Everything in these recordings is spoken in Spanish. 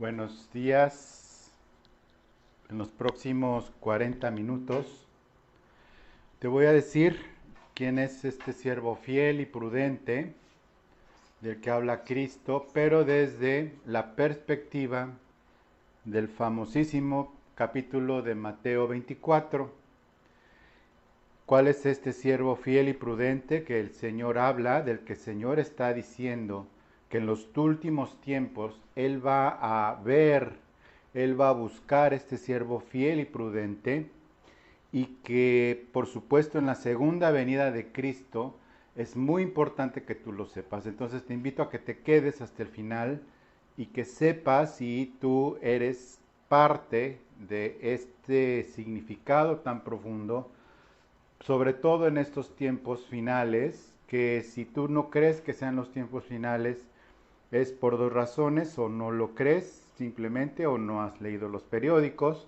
Buenos días. En los próximos 40 minutos te voy a decir quién es este siervo fiel y prudente del que habla Cristo, pero desde la perspectiva del famosísimo capítulo de Mateo 24. ¿Cuál es este siervo fiel y prudente que el Señor habla, del que el Señor está diciendo que en los últimos tiempos Él va a ver, Él va a buscar este siervo fiel y prudente y que por supuesto en la segunda venida de Cristo es muy importante que tú lo sepas? Entonces te invito a que te quedes hasta el final y que sepas si tú eres parte de este significado tan profundo, sobre todo en estos tiempos finales, que si tú no crees que sean los tiempos finales, es por dos razones: o no lo crees simplemente, o no has leído los periódicos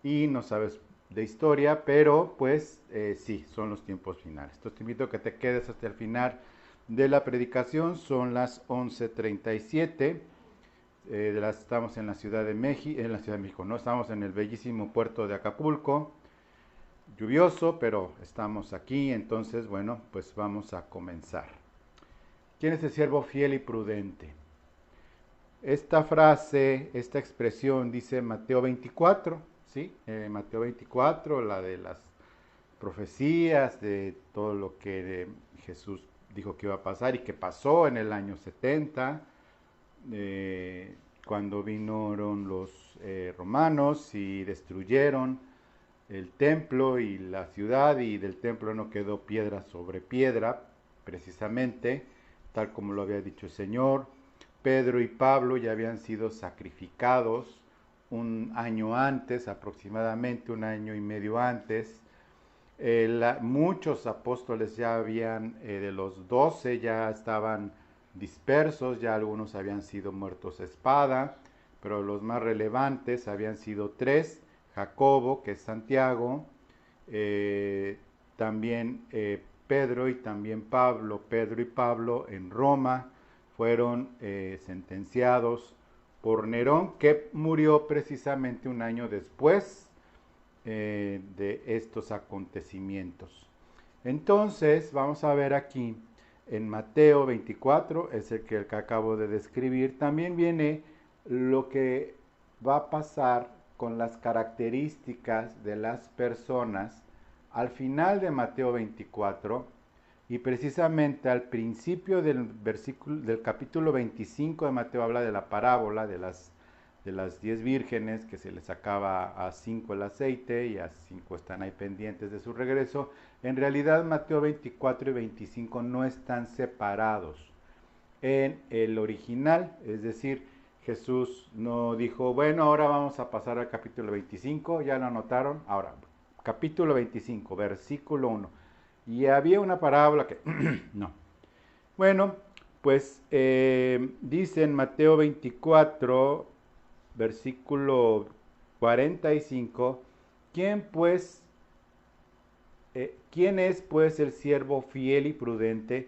y no sabes de historia, pero pues sí, son los tiempos finales. Entonces te invito a que te quedes hasta el final de la predicación. Son las 11:37. Estamos en la Ciudad de México, no, estamos en el bellísimo puerto de Acapulco. Lluvioso, pero estamos aquí, entonces bueno, pues vamos a comenzar. ¿Quién es el siervo fiel y prudente? Esta frase, esta expresión dice Mateo 24, ¿sí? Mateo 24, la de las profecías, de todo lo que Jesús dijo que iba a pasar y que pasó en el año 70, cuando vinieron los romanos y destruyeron el templo y la ciudad, y del templo no quedó piedra sobre piedra, precisamente, tal como lo había dicho el Señor. Pedro y Pablo ya habían sido sacrificados un año antes, aproximadamente un año y medio antes. Muchos apóstoles ya habían, de los 12, ya estaban dispersos, ya algunos habían sido muertos a espada, pero los más relevantes habían sido tres: Jacobo, que es Santiago, también Pedro y también Pablo. Pedro y Pablo en Roma fueron sentenciados por Nerón, que murió precisamente un año después de estos acontecimientos. Entonces vamos a ver aquí en Mateo 24, es el que acabo de describir. También viene lo que va a pasar con las características de las personas al final de Mateo 24, y precisamente al principio del capítulo 25 de Mateo habla de la parábola de las 10 vírgenes, que se les acaba a 5 el aceite y a 5 están ahí pendientes de su regreso. En realidad Mateo 24 y 25 no están separados en el original, es decir, Jesús no dijo, bueno, ahora vamos a pasar al capítulo 25, ya lo anotaron, ahora, capítulo 25, versículo 1. Y había una parábola que, no. Bueno, pues dice en Mateo 24, versículo 45, ¿quién es pues el siervo fiel y prudente,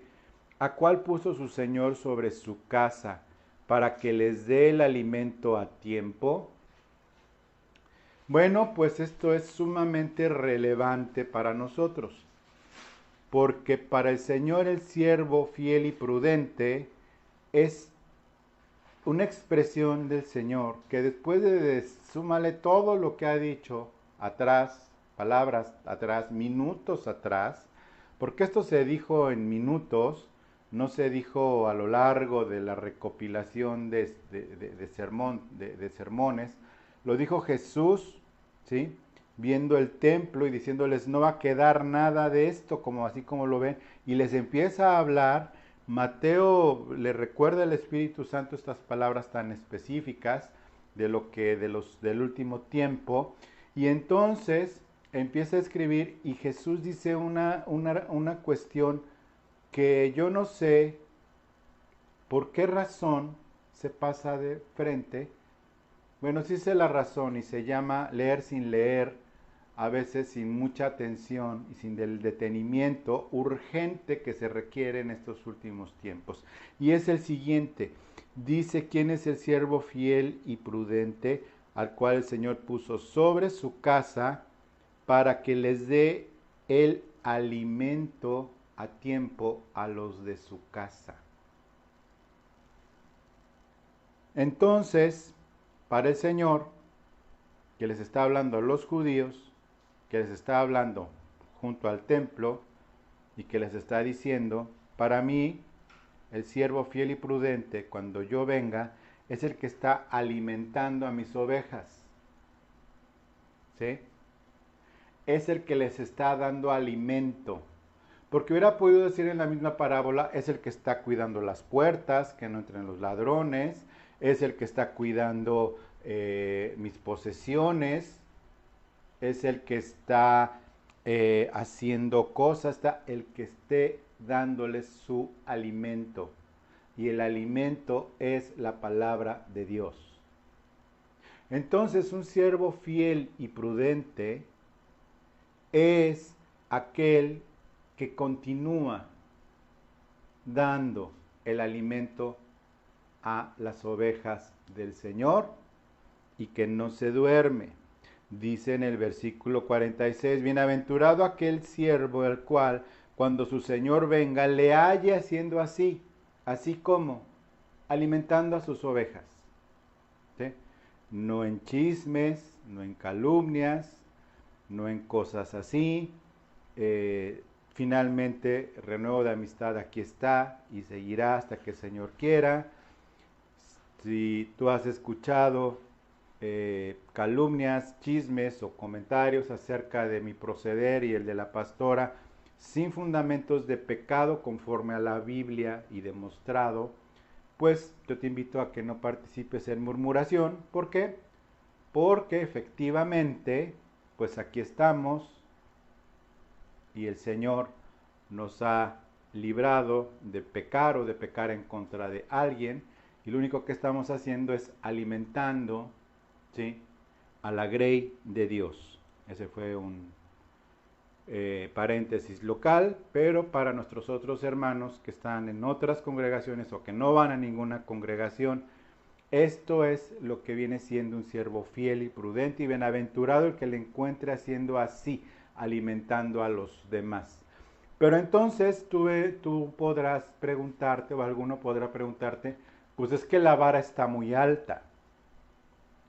a cual puso su Señor sobre su casa, para que les dé el alimento a tiempo? Bueno, pues esto es sumamente relevante para nosotros, porque para el Señor el siervo fiel y prudente es una expresión del Señor que, después de súmale todo lo que ha dicho atrás, palabras atrás, minutos atrás, porque esto se dijo en minutos, no se dijo a lo largo de la recopilación de sermones, lo dijo Jesús, ¿sí? Viendo el templo y diciéndoles, no va a quedar nada de esto, como así como lo ven, y les empieza a hablar. Mateo le recuerda al Espíritu Santo estas palabras tan específicas de lo que del último tiempo, y entonces empieza a escribir, y Jesús dice una cuestión que yo no sé por qué razón se pasa de frente. Bueno, sí sé la razón, y se llama leer sin leer, a veces sin mucha atención y sin el detenimiento urgente que se requiere en estos últimos tiempos. Y es el siguiente, dice: ¿quién es el siervo fiel y prudente al cual el Señor puso sobre su casa para que les dé el alimento a tiempo a los de su casa? Entonces, para el Señor, que les está hablando a los judíos, que les está hablando junto al templo y que les está diciendo: para mí, el siervo fiel y prudente, cuando yo venga, es el que está alimentando a mis ovejas. ¿Sí? Es el que les está dando alimento. Porque hubiera podido decir en la misma parábola: es el que está cuidando las puertas, que no entren los ladrones, es el que está cuidando mis posesiones, es el que está haciendo cosas, está el que esté dándoles su alimento. Y el alimento es la palabra de Dios. Entonces, un siervo fiel y prudente es aquel que continúa dando el alimento a las ovejas del Señor y que no se duerme. Dice en el versículo 46: bienaventurado aquel siervo el cual, cuando su Señor venga, le halle haciendo así, así como alimentando a sus ovejas. ¿Sí? No en chismes, no en calumnias, no en cosas así. Finalmente, renuevo de amistad aquí está y seguirá hasta que el Señor quiera. Si tú has escuchado calumnias, chismes o comentarios acerca de mi proceder y el de la pastora, sin fundamentos de pecado conforme a la Biblia y demostrado, pues yo te invito a que no participes en murmuración. ¿Por qué? Porque efectivamente, pues aquí estamos y el Señor nos ha librado de pecar o de pecar en contra de alguien, y lo único que estamos haciendo es alimentando, ¿sí?, a la grey de Dios. Ese fue un paréntesis local, pero para nuestros otros hermanos que están en otras congregaciones o que no van a ninguna congregación, esto es lo que viene siendo un siervo fiel y prudente, y bienaventurado el que le encuentre haciendo así, alimentando a los demás. Pero entonces tú podrás preguntarte, o alguno podrá preguntarte: pues es que la vara está muy alta.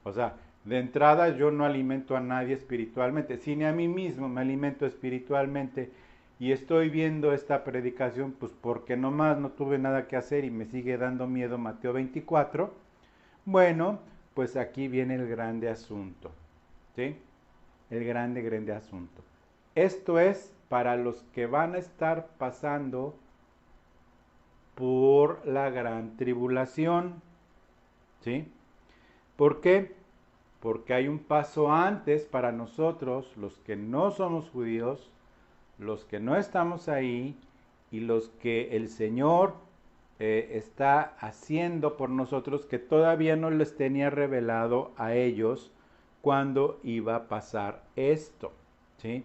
O sea, de entrada yo no alimento a nadie espiritualmente, si ni a mí mismo me alimento espiritualmente, y estoy viendo esta predicación pues porque nomás no tuve nada que hacer y me sigue dando miedo Mateo 24. Bueno, pues aquí viene el grande asunto, ¿sí? El grande asunto. Esto es para los que van a estar pasando por la gran tribulación, ¿sí? ¿Por qué? Porque hay un paso antes para nosotros, los que no somos judíos, los que no estamos ahí y los que el Señor está haciendo por nosotros, que todavía no les tenía revelado a ellos cuándo iba a pasar esto, ¿sí?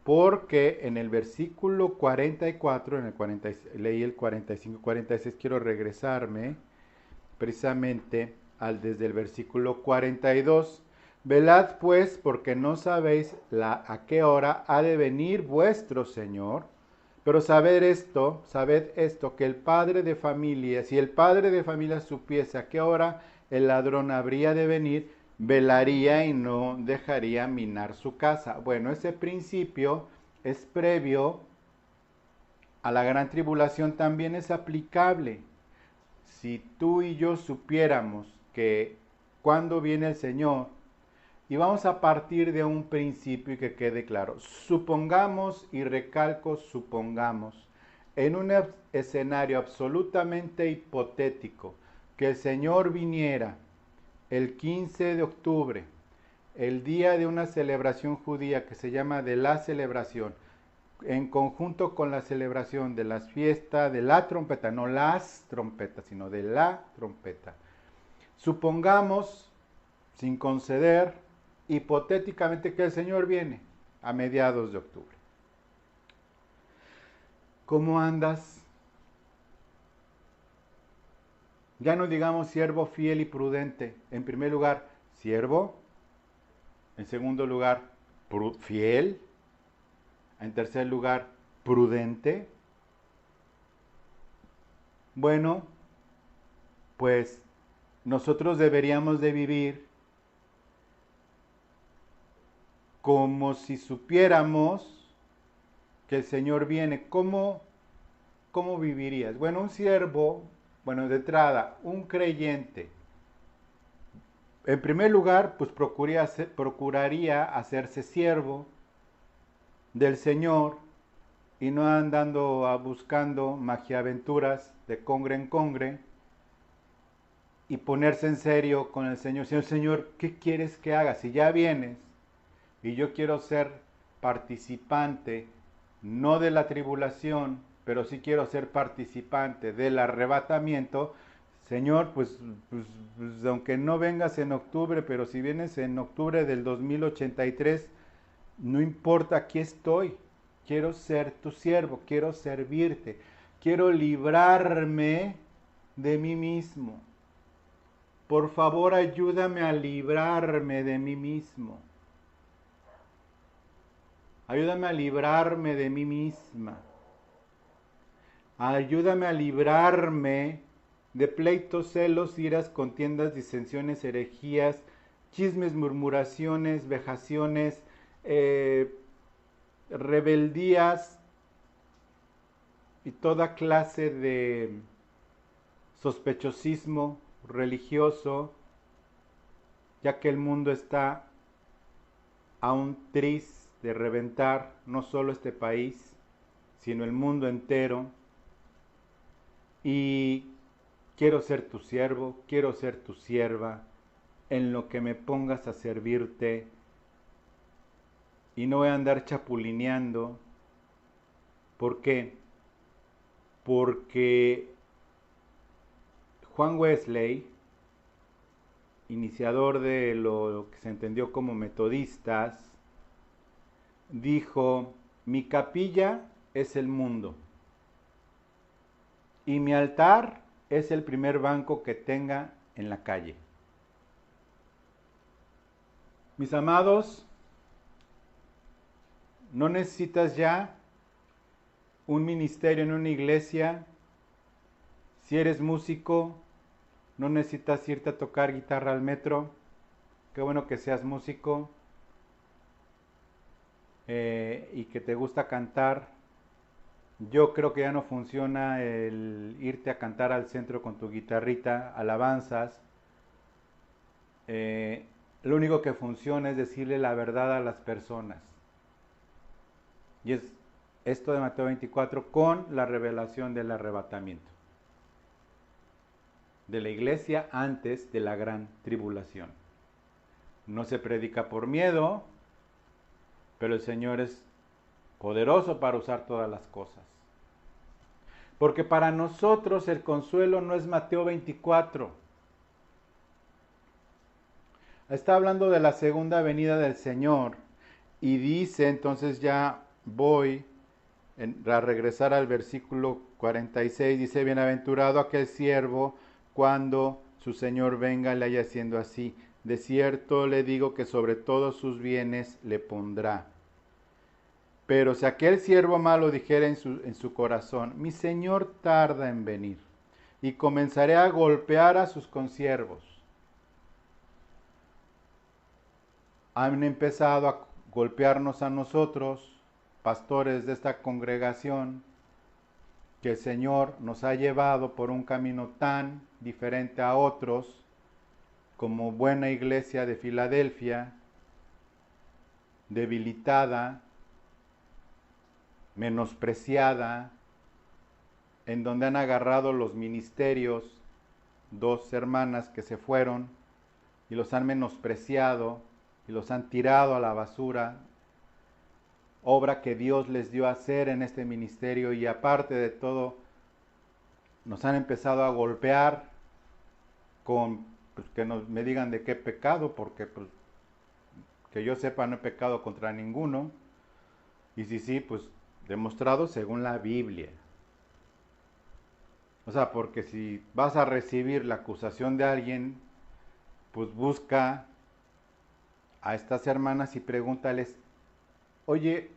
Porque en el versículo 44, leí el 45-46, quiero regresarme precisamente desde el versículo 42. Velad pues, porque no sabéis a qué hora ha de venir vuestro Señor. Pero sabed esto, que el padre de familia, si el padre de familia supiese a qué hora el ladrón habría de venir, velaría y no dejaría minar su casa. Bueno, ese principio es previo a la gran tribulación, también es aplicable. Si tú y yo supiéramos que cuando viene el Señor, y vamos a partir de un principio y que quede claro, supongamos, y recalco supongamos, en un escenario absolutamente hipotético, que el Señor viniera el 15 de octubre, el día de una celebración judía que se llama de la celebración, en conjunto con la celebración de las fiestas de la trompeta, no las trompetas, sino de la trompeta. Supongamos, sin conceder, hipotéticamente que el Señor viene a mediados de octubre. ¿Cómo andas? Ya no digamos siervo fiel y prudente. En primer lugar, siervo. En segundo lugar, fiel. En tercer lugar, prudente. Bueno, pues nosotros deberíamos de vivir como si supiéramos que el Señor viene. ¿Cómo vivirías? Bueno, un siervo, bueno, de entrada, un creyente. En primer lugar, pues procuraría hacerse siervo del Señor y no andando buscando magiaventuras de congre en congre y ponerse en serio con el Señor. Señor, ¿qué quieres que haga? Si ya vienes y yo quiero ser participante, no de la tribulación, pero sí quiero ser participante del arrebatamiento, Señor, pues aunque no vengas en octubre, pero si vienes en octubre del 2083, no importa, aquí estoy. Quiero ser tu siervo, quiero servirte, quiero librarme de mí mismo. Por favor, ayúdame a librarme de mí mismo. Ayúdame a librarme de mí misma. Ayúdame a librarme de pleitos, celos, iras, contiendas, disensiones, herejías, chismes, murmuraciones, vejaciones, rebeldías y toda clase de sospechosismo religioso, ya que el mundo está a un tris de reventar no solo este país, sino el mundo entero. Y quiero ser tu siervo, quiero ser tu sierva, en lo que me pongas a servirte. Y no voy a andar chapulineando. ¿Por qué? Porque Juan Wesley, iniciador de lo que se entendió como metodistas, dijo: mi capilla es el mundo y mi altar es el primer banco que tenga en la calle. Mis amados, no necesitas ya un ministerio en una iglesia. Si eres músico, no necesitas irte a tocar guitarra al metro. Qué bueno que seas músico y que te gusta cantar. Yo creo que ya no funciona el irte a cantar al centro con tu guitarrita, alabanzas. Lo único que funciona es decirle la verdad a las personas. Y es esto de Mateo 24 con la revelación del arrebatamiento de la iglesia antes de la gran tribulación. No se predica por miedo, pero el Señor es poderoso para usar todas las cosas. Porque para nosotros el consuelo no es Mateo 24. Está hablando de la segunda venida del Señor y dice, entonces ya voy a regresar al versículo 46, dice: bienaventurado aquel siervo cuando su Señor venga y le haya haciendo así. De cierto le digo que sobre todos sus bienes le pondrá. Pero si aquel siervo malo dijera en su corazón: mi Señor tarda en venir, y comenzaré a golpear a sus consiervos. Han empezado a golpearnos a nosotros, pastores de esta congregación, que el Señor nos ha llevado por un camino tan diferente a otros, como buena iglesia de Filadelfia, debilitada, menospreciada, en donde han agarrado los ministerios, dos hermanas que se fueron y los han menospreciado y los han tirado a la basura, obra que Dios les dio a hacer en este ministerio, y aparte de todo nos han empezado a golpear con pues, que me digan de qué pecado, porque pues, Que yo sepa, no he pecado contra ninguno. Y si sí, pues demostrado según la Biblia. O sea, porque si vas a recibir la acusación de alguien, pues busca a estas hermanas y pregúntales, oye,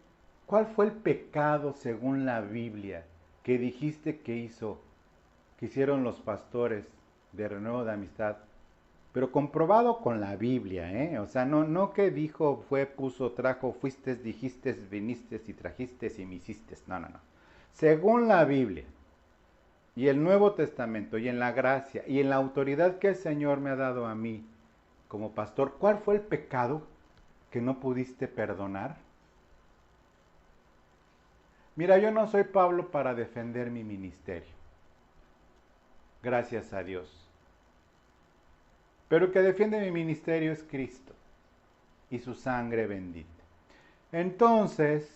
¿cuál fue el pecado según la Biblia que dijiste que hicieron los pastores de Renuevo de Amistad? Pero comprobado con la Biblia, ¿eh? O sea, no que dijo, fue, puso, trajo, fuiste, dijiste, viniste y trajiste y me hiciste. No. Según la Biblia y el Nuevo Testamento y en la gracia y en la autoridad que el Señor me ha dado a mí como pastor, ¿cuál fue el pecado que no pudiste perdonar? Mira, yo no soy Pablo para defender mi ministerio. Gracias a Dios. Pero el que defiende mi ministerio es Cristo y su sangre bendita. Entonces,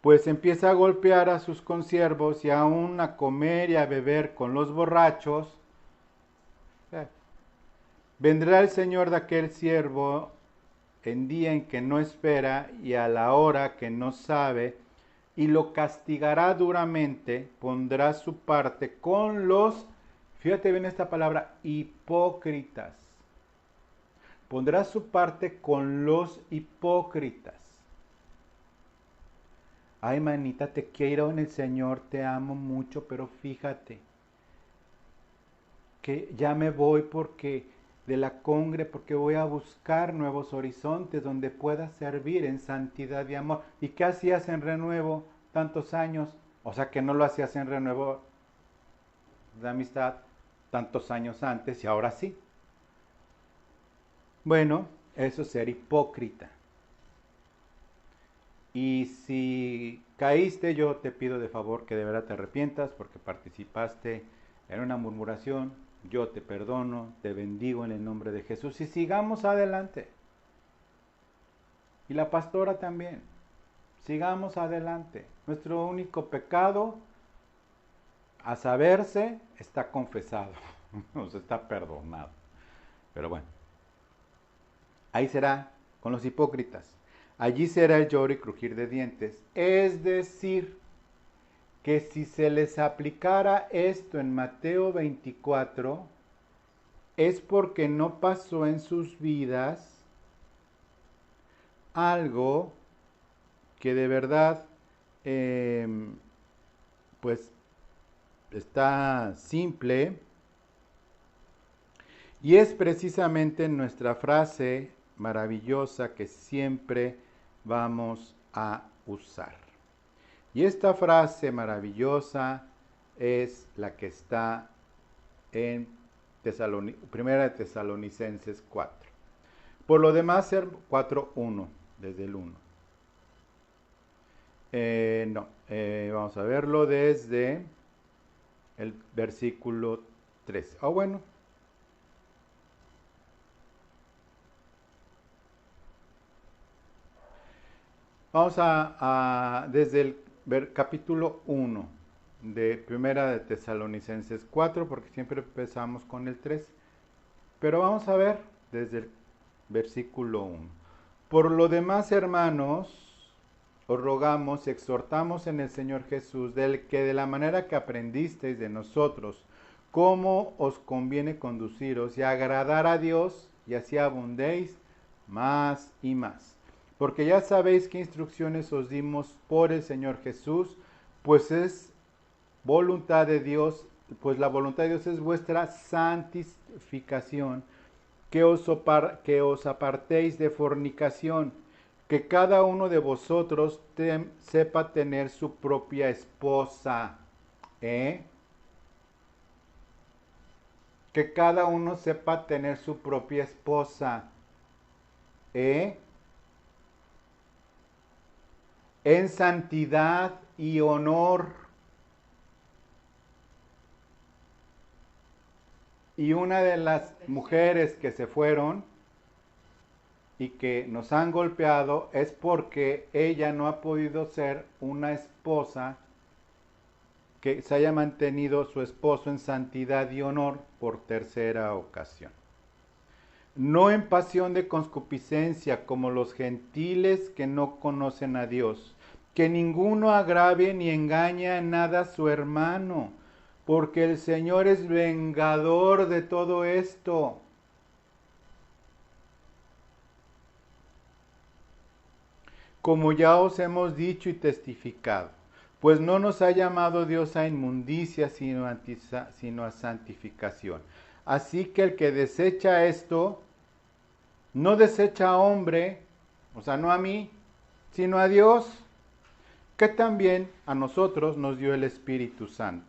pues empieza a golpear a sus consiervos y aún a comer y a beber con los borrachos. Vendrá el Señor de aquel siervo en día en que no espera y a la hora que no sabe, y lo castigará duramente, pondrá su parte con los, fíjate bien esta palabra, hipócritas. Pondrá su parte con los hipócritas. Ay, manita, te quiero en el Señor, te amo mucho, pero fíjate que ya me voy porque de la congre, porque voy a buscar nuevos horizontes donde pueda servir en santidad y amor. ¿Y qué hacías en Renuevo tantos años? O sea que no lo hacías en Renuevo de Amistad tantos años antes y ahora sí. Bueno, eso es ser hipócrita. Y si caíste, yo te pido de favor que de verdad te arrepientas porque participaste en una murmuración. Yo te perdono, te bendigo en el nombre de Jesús y sigamos adelante. Y la pastora también. Sigamos adelante. Nuestro único pecado, a saberse, está confesado. Nos está perdonado. Pero bueno, ahí será con los hipócritas. Allí será el lloro y crujir de dientes. Es decir, que si se les aplicara esto en Mateo 24, es porque no pasó en sus vidas algo que de verdad pues está simple, y es precisamente nuestra frase maravillosa que siempre vamos a usar. Y esta frase maravillosa es la que está en Primera de Tesalonicenses 4. Por lo demás, ser 4.1, desde el 1. Vamos a verlo desde el versículo 3. Bueno. Vamos desde el capítulo 1 de Primera de Tesalonicenses 4, porque siempre empezamos con el 3. Pero vamos a ver desde el versículo 1. Por lo demás, hermanos, os rogamos, exhortamos en el Señor Jesús, del que de la manera que aprendisteis de nosotros, cómo os conviene conduciros y agradar a Dios, y así abundéis más y más. Porque ya sabéis qué instrucciones os dimos por el Señor Jesús, pues es voluntad de Dios, pues la voluntad de Dios es vuestra santificación, que os apartéis de fornicación, que cada uno de vosotros sepa tener su propia esposa, que cada uno sepa tener su propia esposa, en santidad y honor. Y una de las mujeres que se fueron y que nos han golpeado es porque ella no ha podido ser una esposa que se haya mantenido su esposo en santidad y honor por tercera ocasión. no en pasión de concupiscencia, como los gentiles que no conocen a Dios. Que ninguno agravie ni engañe en nada a su hermano, porque el Señor es vengador de todo esto. Como ya os hemos dicho y testificado, pues no nos ha llamado Dios a inmundicia, sino a santificación. Así que el que desecha esto, no desecha a hombre, o sea, no a mí, sino a Dios, que también a nosotros nos dio el Espíritu Santo.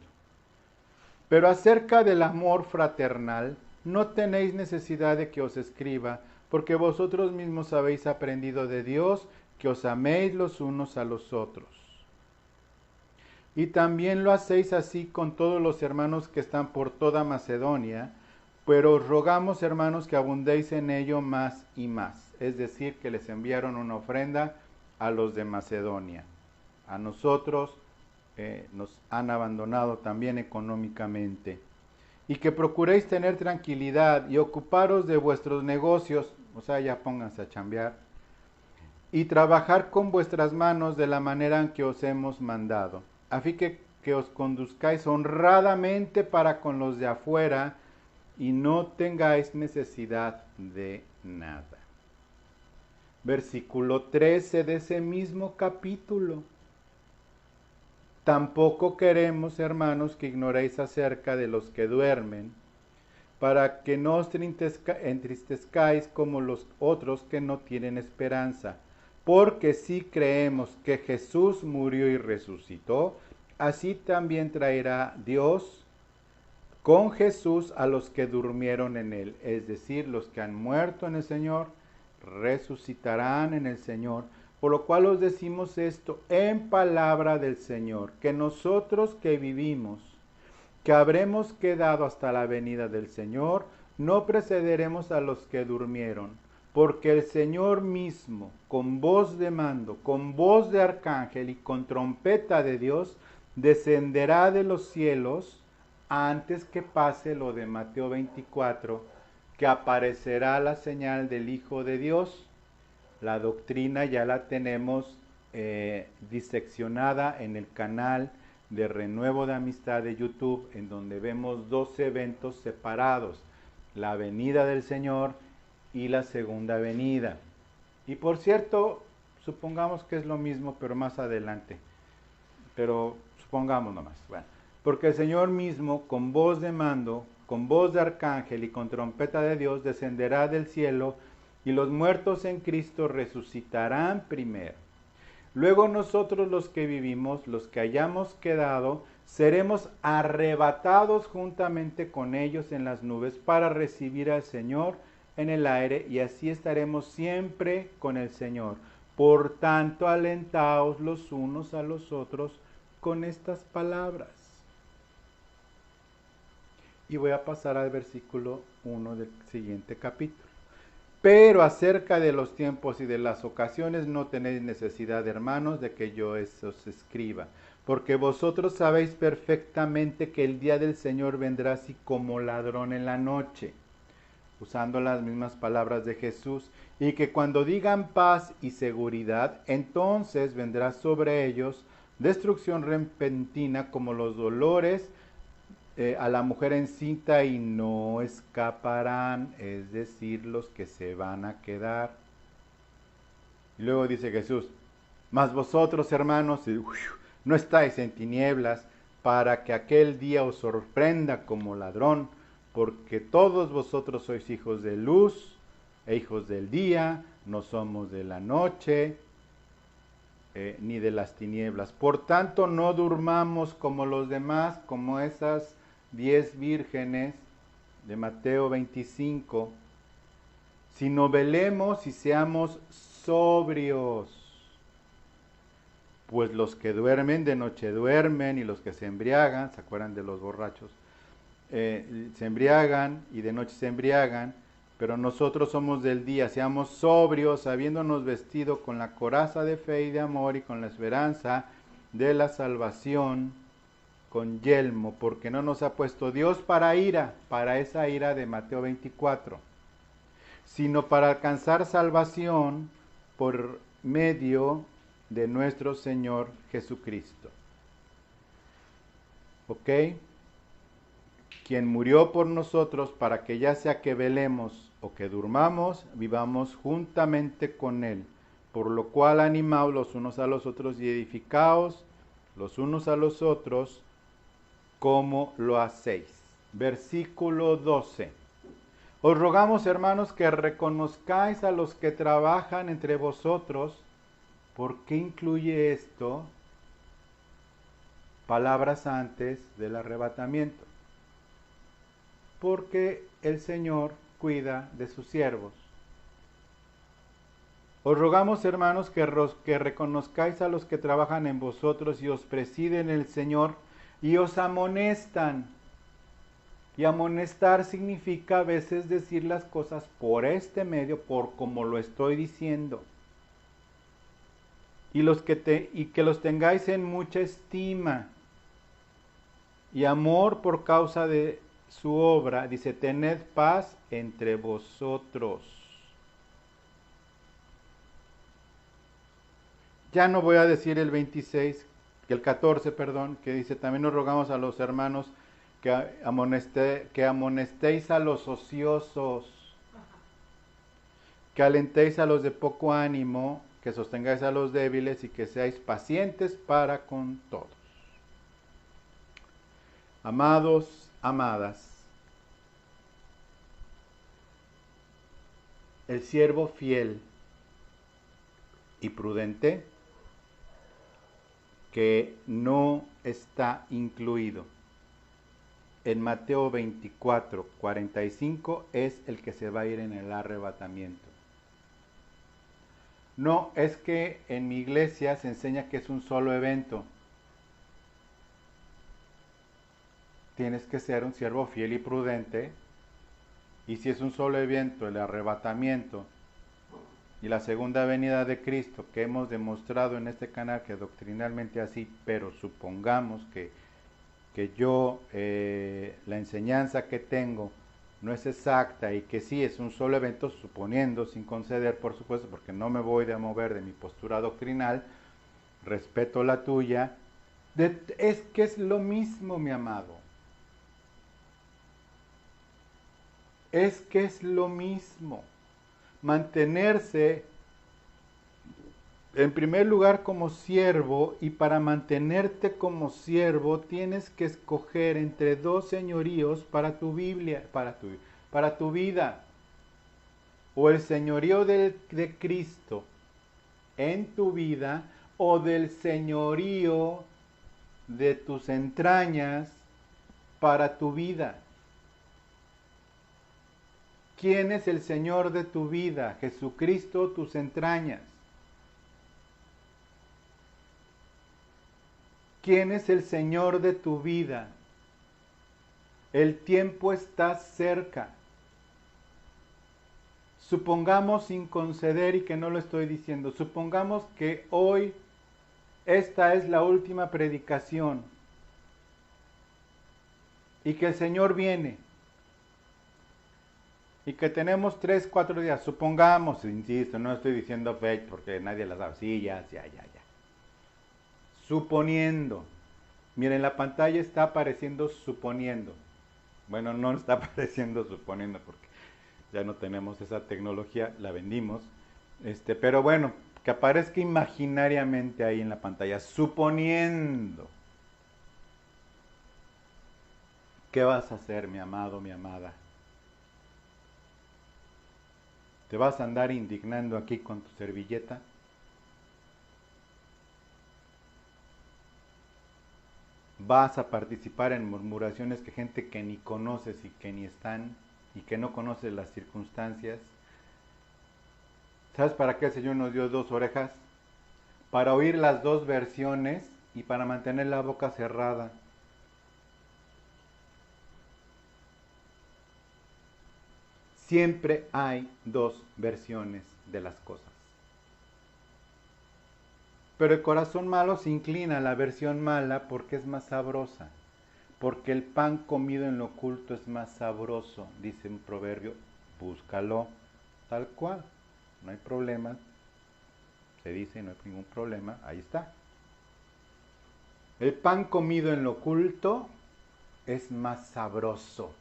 Pero acerca del amor fraternal, no tenéis necesidad de que os escriba, porque vosotros mismos habéis aprendido de Dios que os améis los unos a los otros. Y también lo hacéis así con todos los hermanos que están por toda Macedonia, pero os rogamos, hermanos, que abundéis en ello más y más. Es decir, que les enviaron una ofrenda a los de Macedonia. A nosotros nos han abandonado también económicamente. Y que procuréis tener tranquilidad y ocuparos de vuestros negocios, o sea, ya pónganse a chambear, y trabajar con vuestras manos de la manera en que os hemos mandado, a fin que os conduzcáis honradamente para con los de afuera y no tengáis necesidad de nada. Versículo 13 de ese mismo capítulo. Tampoco queremos, hermanos, que ignoréis acerca de los que duermen, para que no os entristezcáis como los otros que no tienen esperanza. Porque si creemos que Jesús murió y resucitó, así también traerá Dios con Jesús a los que durmieron en él. Es decir, los que han muerto en el Señor, resucitarán en el Señor. Por lo cual os decimos esto en palabra del Señor, que nosotros que vivimos, que habremos quedado hasta la venida del Señor, no precederemos a los que durmieron, porque el Señor mismo, con voz de mando, con voz de arcángel y con trompeta de Dios, descenderá de los cielos antes que pase lo de Mateo 24, que aparecerá la señal del Hijo de Dios. La doctrina ya la tenemos diseccionada en el canal de Renuevo de Amistad de YouTube, en donde vemos dos eventos separados, la venida del Señor y la segunda venida. Y por cierto, supongamos que es lo mismo, pero más adelante. Pero supongamos nomás. Bueno, porque el Señor mismo, con voz de mando, con voz de arcángel y con trompeta de Dios, descenderá del cielo, y los muertos en Cristo resucitarán primero. Luego nosotros los que vivimos, los que hayamos quedado, seremos arrebatados juntamente con ellos en las nubes para recibir al Señor en el aire, y así estaremos siempre con el Señor. Por tanto, alentaos los unos a los otros con estas palabras. Y voy a pasar al versículo 1 del siguiente capítulo. Pero acerca de los tiempos y de las ocasiones no tenéis necesidad, hermanos, de que yo os escriba, porque vosotros sabéis perfectamente que el día del Señor vendrá así como ladrón en la noche, usando las mismas palabras de Jesús, y que cuando digan paz y seguridad, entonces vendrá sobre ellos destrucción repentina como los dolores a la mujer encinta, y no escaparán, es decir, los que se van a quedar. Y luego dice Jesús, mas vosotros, hermanos, no estáis en tinieblas, para que aquel día os sorprenda como ladrón, porque todos vosotros sois hijos de luz e hijos del día, no somos de la noche ni de las tinieblas. Por tanto, no durmamos como los demás, como esas 10 vírgenes de Mateo 25, sino velemos y seamos sobrios. Pues los que duermen de noche duermen, y los que se embriagan, ¿se acuerdan de los borrachos? Se embriagan y de noche se embriagan, pero nosotros somos del día. Seamos sobrios, habiéndonos vestido con la coraza de fe y de amor, y con la esperanza de la salvación, con yelmo, porque no nos ha puesto Dios para ira, para esa ira de Mateo 24, sino para alcanzar salvación por medio de nuestro Señor Jesucristo. ¿Ok? Quien murió por nosotros para que ya sea que velemos o que durmamos, vivamos juntamente con Él. Por lo cual animaos los unos a los otros y edificaos los unos a los otros como lo hacéis. Versículo 12. Os rogamos, hermanos, que reconozcáis a los que trabajan entre vosotros. ¿Por qué incluye esto palabras antes del arrebatamiento? Porque el Señor cuida de sus siervos. Os rogamos, hermanos, que reconozcáis a los que trabajan en vosotros y os presiden el Señor y os amonestan. Y amonestar significa a veces decir las cosas por este medio, por como lo estoy diciendo. Y que los tengáis en mucha estima y amor por causa de su obra. Dice, tened paz entre vosotros. Ya no voy a decir el 26, el 14, perdón, que dice, también nos rogamos a los hermanos que amonestéis a los ociosos, que alentéis a los de poco ánimo, que sostengáis a los débiles y que seáis pacientes para con todos. Amados, amadas, el siervo fiel y prudente que no está incluido en Mateo 24, 45 es el que se va a ir en el arrebatamiento. No, es que en mi iglesia se enseña que es un solo evento. Tienes que ser un siervo fiel y prudente. Y si es un solo evento, el arrebatamiento y la segunda venida de Cristo, que hemos demostrado en este canal que doctrinalmente así, pero supongamos que yo, la enseñanza que tengo no es exacta y que sí es un solo evento, suponiendo, sin conceder, por supuesto, porque no me voy a mover de mi postura doctrinal, respeto la tuya, es que es lo mismo, mi amado. Es que es lo mismo. Mantenerse en primer lugar como siervo, y para mantenerte como siervo tienes que escoger entre dos señoríos para tu Biblia, para tu vida. O el señorío de Cristo en tu vida, o del señorío de tus entrañas para tu vida. ¿Quién es el Señor de tu vida? Jesucristo, tus entrañas. ¿Quién es el Señor de tu vida? El tiempo está cerca. Supongamos, sin conceder, y que no lo estoy diciendo, supongamos que hoy esta es la última predicación y que el Señor viene y que tenemos 3, 4 días, supongamos, insisto, no estoy diciendo fecha porque nadie la sabe, sí, ya. Suponiendo, miren, la pantalla está apareciendo suponiendo. Bueno, no está apareciendo suponiendo porque ya no tenemos esa tecnología, la vendimos. Pero bueno, que aparezca imaginariamente ahí en la pantalla, suponiendo. ¿Qué vas a hacer, mi amado, mi amada? ¿Te vas a andar indignando aquí con tu servilleta? ¿Vas a participar en murmuraciones que gente que ni conoces y que ni están y que no conoces las circunstancias? ¿Sabes para qué el Señor nos dio 2 orejas? Para oír las 2 versiones y para mantener la boca cerrada. Siempre hay 2 versiones de las cosas. Pero el corazón malo se inclina a la versión mala porque es más sabrosa. Porque el pan comido en lo oculto es más sabroso, dice un proverbio, búscalo. tal cual, no hay problema, se dice, no hay ningún problema, ahí está. El pan comido en lo oculto es más sabroso.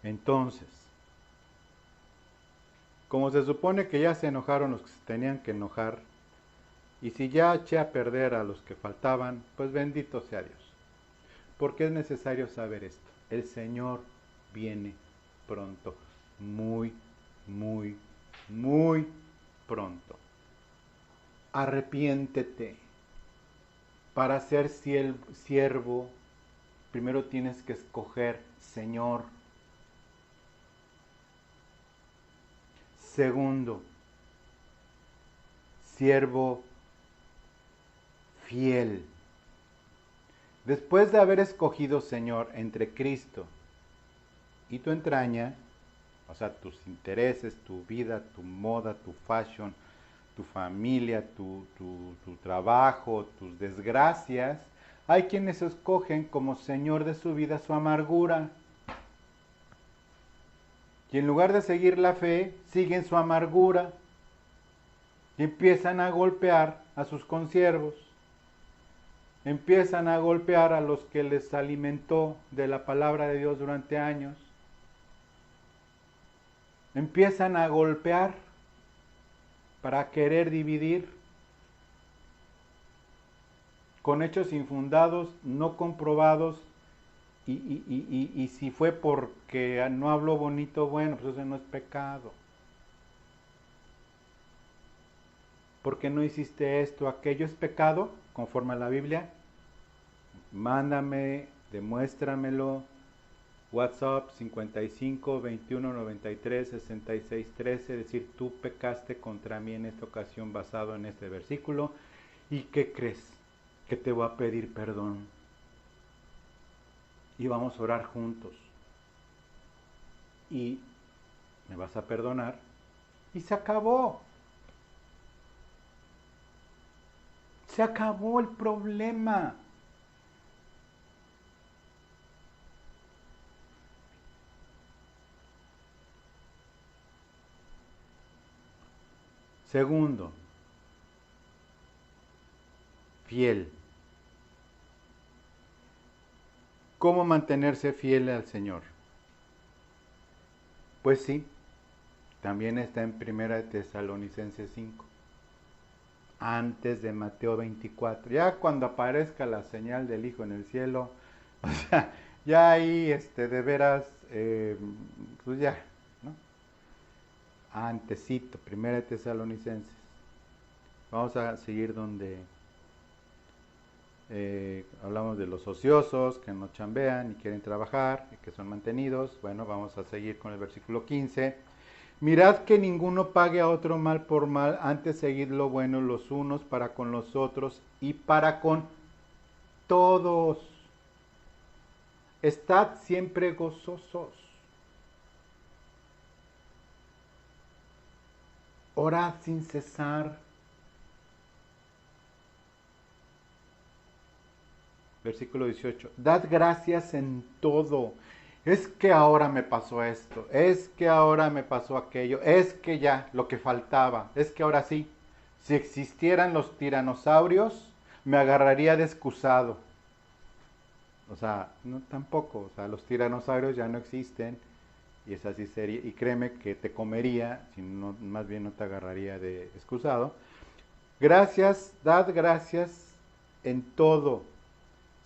Entonces, como se supone que ya se enojaron los que se tenían que enojar, y si ya eché a perder a los que faltaban, pues bendito sea Dios. Porque es necesario saber esto. El Señor viene pronto, muy, muy, muy pronto. Arrepiéntete. Para ser siervo, primero tienes que escoger Señor. Segundo, siervo fiel. Después de haber escogido Señor entre Cristo y tu entraña, o sea, tus intereses, tu vida, tu moda, tu fashion, tu familia, tu trabajo, tus desgracias, hay quienes escogen como Señor de su vida su amargura. Y en lugar de seguir la fe, siguen su amargura y empiezan a golpear a sus consiervos. Empiezan a golpear a los que les alimentó de la palabra de Dios durante años. Empiezan a golpear para querer dividir con hechos infundados, no comprobados, y si fue porque no habló bonito, bueno, pues eso no es pecado. Porque no hiciste esto, aquello es pecado, conforme a la Biblia. Mándame, demuéstramelo. WhatsApp 55 21 93 66 13. Decir, tú pecaste contra mí en esta ocasión basado en este versículo. ¿Y qué crees? Que te voy a pedir perdón. Y vamos a orar juntos. Y me vas a perdonar. Y se acabó. Se acabó el problema. Segundo, fiel. ¿Cómo mantenerse fiel al Señor? Pues sí, también está en 1 Tesalonicenses 5, antes de Mateo 24. Ya cuando aparezca la señal del Hijo en el cielo, o sea, ya ahí de veras, pues ya, ¿no? Antesito, 1 Tesalonicenses. Vamos a seguir donde hablamos de los ociosos que no chambean y quieren trabajar y que son mantenidos. Bueno, vamos a seguir con el versículo 15. Mirad que ninguno pague a otro mal por mal, antes seguid lo bueno los unos para con los otros y para con todos. Estad siempre gozosos. Orad sin cesar. Versículo 18. Dad gracias en todo. Es que ahora me pasó esto. Es que ahora me pasó aquello. Es que ya, lo que faltaba. Es que ahora sí. Si existieran los tiranosaurios, me agarraría de excusado. O sea, no tampoco. O sea, los tiranosaurios ya no existen. Y es así sería. Y créeme que te comería, si no, más bien no te agarraría de excusado. Gracias, dad gracias en todo.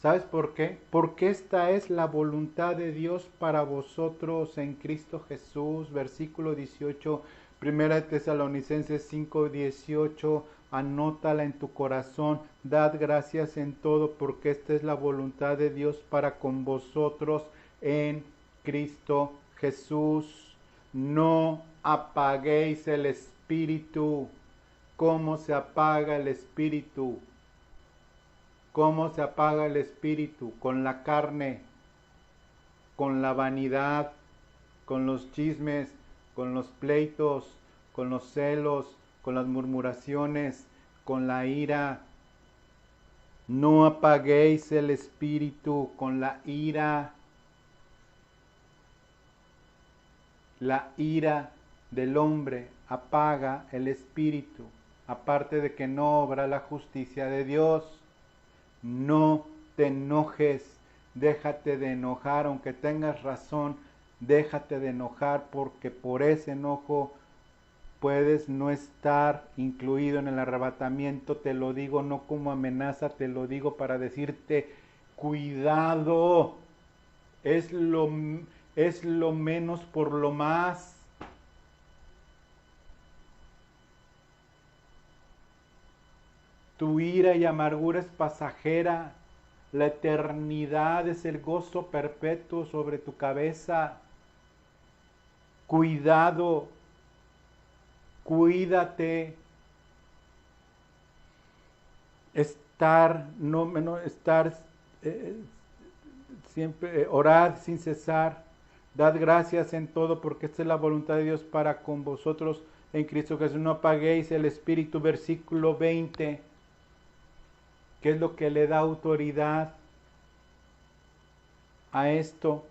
¿Sabes por qué? Porque esta es la voluntad de Dios para vosotros en Cristo Jesús. Versículo 18, 1 Tesalonicenses 5, 18. Anótala en tu corazón. Dad gracias en todo porque esta es la voluntad de Dios para con vosotros en Cristo Jesús. No apaguéis el espíritu. ¿Cómo se apaga el espíritu? ¿Cómo se apaga el espíritu? Con la carne, con la vanidad, con los chismes, con los pleitos, con los celos, con las murmuraciones, con la ira. No apaguéis el espíritu con la ira. La ira del hombre apaga el espíritu, aparte de que no obra la justicia de Dios. No te enojes, déjate de enojar, aunque tengas razón, déjate de enojar porque por ese enojo puedes no estar incluido en el arrebatamiento. Te lo digo no como amenaza, te lo digo para decirte, cuidado, es lo, es lo menos por lo más. Tu ira y amargura es pasajera. La eternidad es el gozo perpetuo sobre tu cabeza. Cuidado, cuídate. Estar siempre, orad sin cesar. Dad gracias en todo porque esta es la voluntad de Dios para con vosotros en Cristo Jesús. No apaguéis el espíritu, versículo 20. ¿Qué es lo que le da autoridad a esto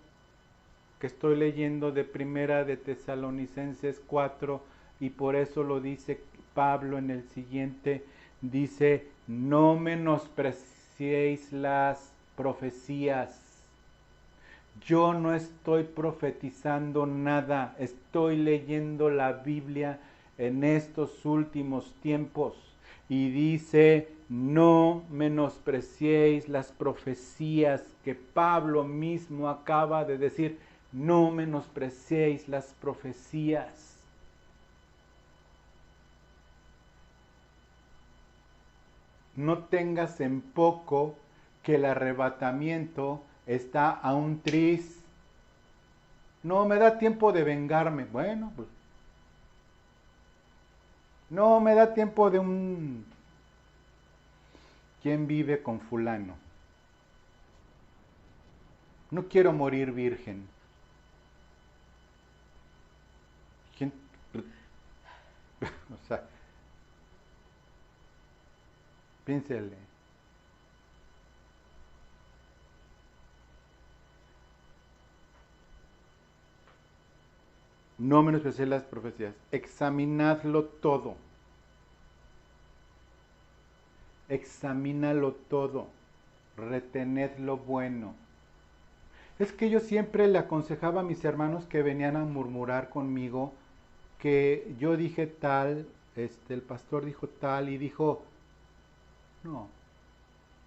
que estoy leyendo de Primera de Tesalonicenses 4? Y por eso lo dice Pablo en el siguiente, dice, no menospreciéis las profecías. Yo no estoy profetizando nada, estoy leyendo la Biblia en estos últimos tiempos. Y dice, no menospreciéis las profecías que Pablo mismo acaba de decir. No menospreciéis las profecías. No tengas en poco que el arrebatamiento está a un tris. No me da tiempo de vengarme. Bueno, pues. No me da tiempo de un... ¿Quién vive con fulano? No quiero morir virgen. ¿Quién? O sea, piénsele. No menospreciéis las profecías. Examinadlo todo. Examínalo todo. Retened lo bueno. Es que yo siempre le aconsejaba a mis hermanos que venían a murmurar conmigo que yo dije tal, el pastor dijo tal y dijo, no,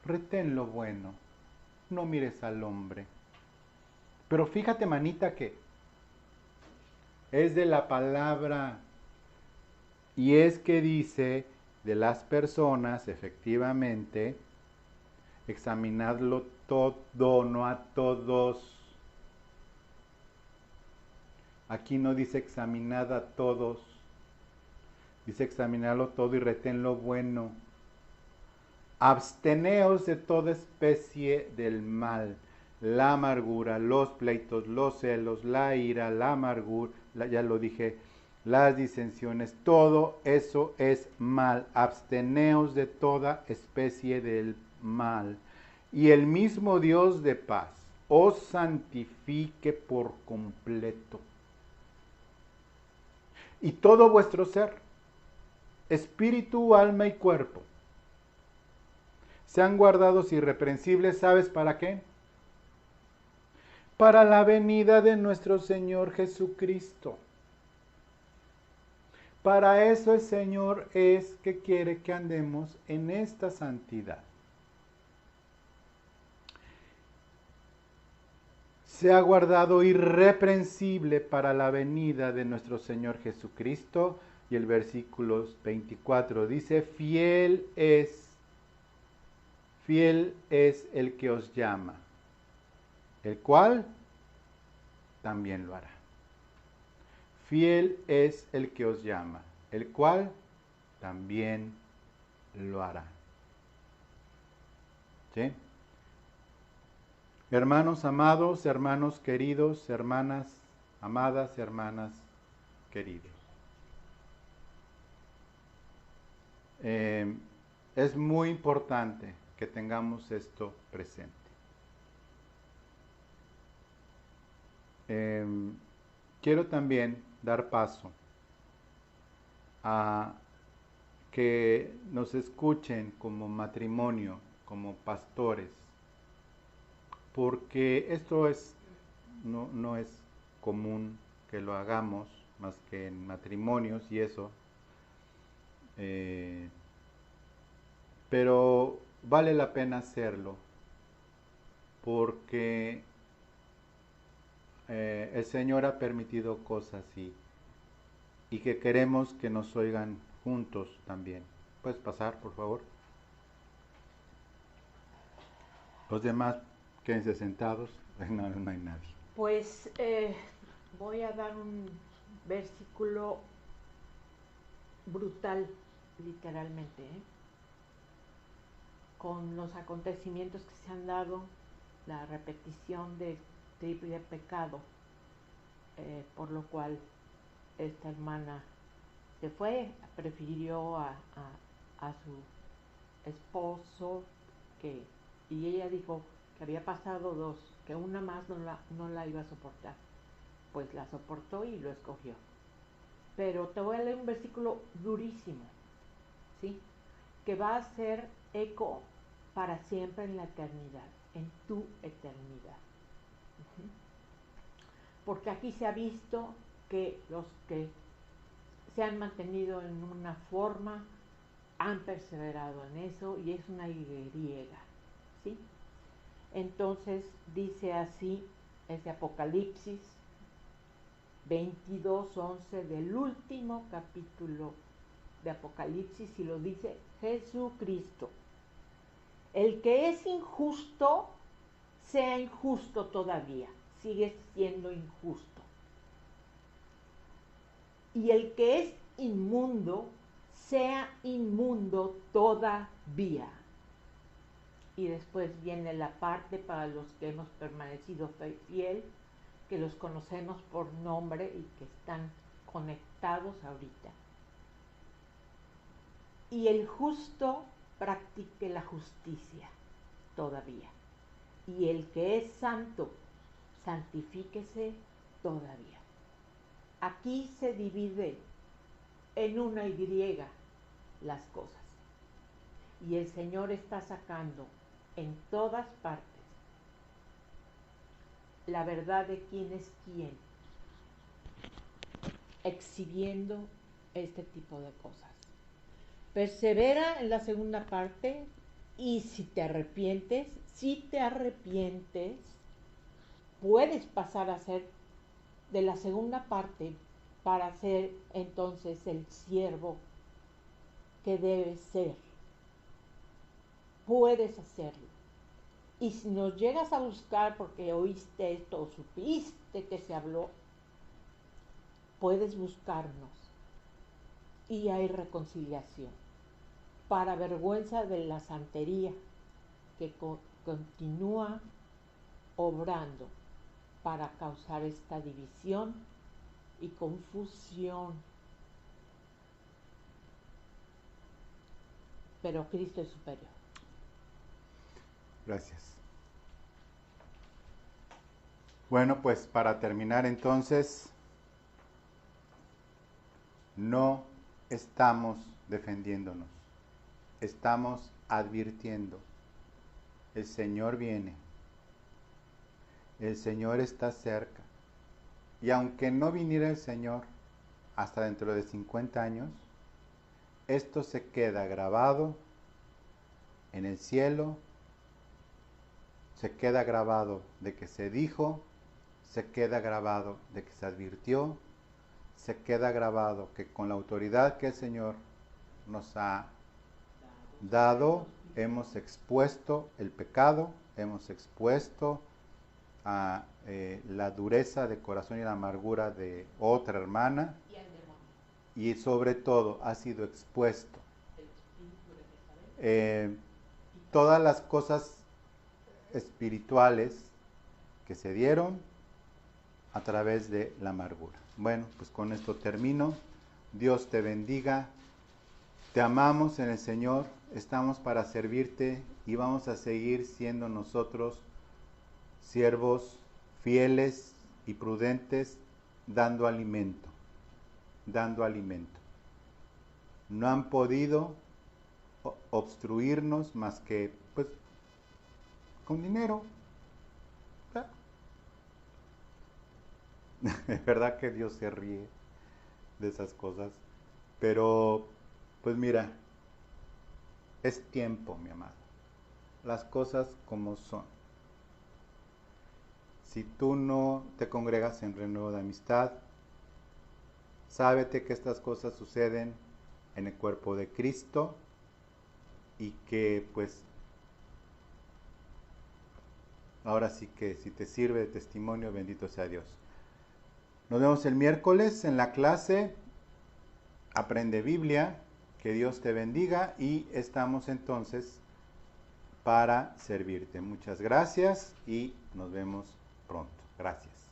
retén lo bueno, no mires al hombre. Pero fíjate, manita, que es de la palabra y es que dice de las personas, efectivamente, examinadlo todo, no a todos. Aquí no dice examinad a todos, dice examinarlo todo y retén lo bueno. Absteneos de toda especie del mal, la amargura, los pleitos, los celos, la ira, la amargura, ya lo dije, las disensiones, todo eso es mal. Absteneos de toda especie del mal. Y el mismo Dios de paz os santifique por completo. Y todo vuestro ser, espíritu, alma y cuerpo, sean guardados irreprensibles, ¿sabes para qué? Para la venida de nuestro Señor Jesucristo. Para eso el Señor es que quiere que andemos en esta santidad. Sea guardado irreprensible para la venida de nuestro Señor Jesucristo. Y el versículo 24 dice, fiel es el que os llama, el cual también lo hará. Fiel es el que os llama, el cual también lo hará. ¿Sí? Hermanos amados, hermanos queridos, hermanas amadas, hermanas queridos. Es muy importante que tengamos esto presente. quiero también dar paso a que nos escuchen como matrimonio, como pastores, porque esto no es común que lo hagamos más que en matrimonios y eso, eh, pero vale la pena hacerlo porque el Señor ha permitido cosas y que queremos que nos oigan juntos también. ¿Puedes pasar, por favor? Los demás quédense sentados. No, no hay nadie. Pues voy a dar un versículo brutal, literalmente, con los acontecimientos que se han dado, la repetición del triple pecado, por lo cual esta hermana se fue, prefirió a su esposo, y ella dijo que había pasado dos, que una más no la iba a soportar. Pues la soportó y lo escogió. Pero te voy a leer un versículo durísimo, ¿sí? Que va a hacer eco para siempre en la eternidad, en tu eternidad. Uh-huh. Porque aquí se ha visto que los que se han mantenido en una forma han perseverado en eso y es una griega, ¿sí? Entonces dice así, es de Apocalipsis 22:11 del último capítulo de Apocalipsis, y lo dice Jesucristo. El que es injusto, sea injusto todavía, sigue siendo injusto. Y el que es inmundo, sea inmundo todavía. Y después viene la parte para los que hemos permanecido fiel, que los conocemos por nombre y que están conectados ahorita. Y el justo practique la justicia todavía. Y el que es santo, santifíquese todavía. Aquí se divide en una Y las cosas. Y el Señor está sacando en todas partes la verdad de quién es quién, exhibiendo este tipo de cosas. Persevera en la segunda parte, y si te arrepientes, puedes pasar a ser de la segunda parte para ser entonces el siervo que debes ser. Puedes hacerlo. Y si nos llegas a buscar porque oíste esto o supiste que se habló, puedes buscarnos y hay reconciliación. Para vergüenza de la santería que continúa obrando para causar esta división y confusión. Pero Cristo es superior. Gracias. Bueno, pues para terminar entonces, no estamos defendiéndonos, estamos advirtiendo. El Señor viene, el Señor está cerca. Y aunque no viniera el Señor hasta dentro de 50 años, esto se queda grabado en el cielo, se queda grabado de que se dijo, se queda grabado de que se advirtió, se queda grabado que con la autoridad que el Señor nos ha dado, hemos expuesto el pecado, hemos expuesto a la dureza de corazón y la amargura de otra hermana, y sobre todo ha sido expuesto todas las cosas espirituales que se dieron a través de la amargura. Bueno, pues con esto termino. Dios te bendiga. Te amamos en el Señor, estamos para servirte y vamos a seguir siendo nosotros siervos fieles y prudentes dando alimento, dando alimento. No han podido obstruirnos más que, pues, con dinero. Es verdad que Dios se ríe de esas cosas, pero, pues mira, es tiempo, mi amado. Las cosas como son. Si tú no te congregas en Renuevo de Amistad, sábete que estas cosas suceden en el cuerpo de Cristo y que pues ahora sí que si te sirve de testimonio, bendito sea Dios. Nos vemos el miércoles en la clase Aprende Biblia. Que Dios te bendiga y estamos entonces para servirte. Muchas gracias y nos vemos pronto. Gracias.